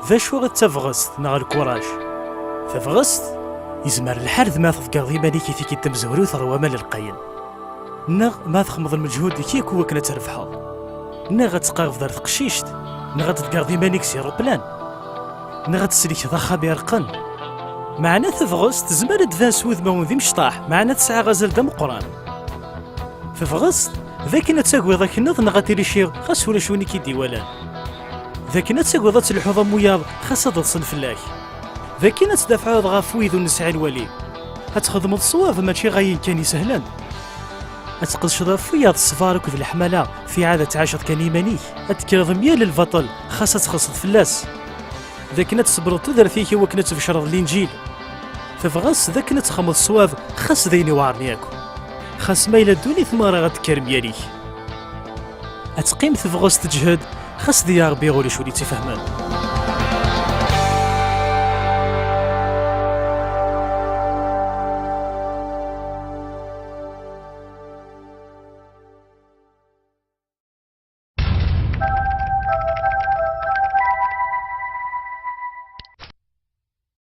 ذا شو غتفغست نغ الكوراج تفغست يزمر الحال ما تفكر ذي مالي كي تيكي تمزورو ثروة مال القين نغ ما تخمض المجهود كي كوا كنا تربحها نغ تقاغف دار تقشيشت نغ تذكر ذي مالك سيرو بلان نغ تسليك ضخا بيرقن معنا تفغست زمر دفان سوذ ماون ذي مشطاح معنا تسعى غزل دم قران تفغست ذاك نتساقوي ذاك النظ نغ تيريشيغ خاص ولا شوني كي ديوالان ذاك نتساقوي ذات الحوض موياض خاصة تصل فلاك ذاك نتدافع غاف ويذ نسعى الولي هتخدم الصواب ماشي غاين كان يسهلان اتقلش ضافياض الصفار وكذ الحمالة في عادة عاشر كان يمانيك اتكرض ميال البطل خاصة تخصد فلاس ذاك نتصبر تدرثيك وكنا تفشر الانجيل ففغاس ذاك نتخمض الصواب خاص ذيني وعرنياكو خاص ما إلا دوني ثمارة غتكرم ياليك اتقيم تفغاس تجهد خاص ديا ربي غولي شولي تفهمان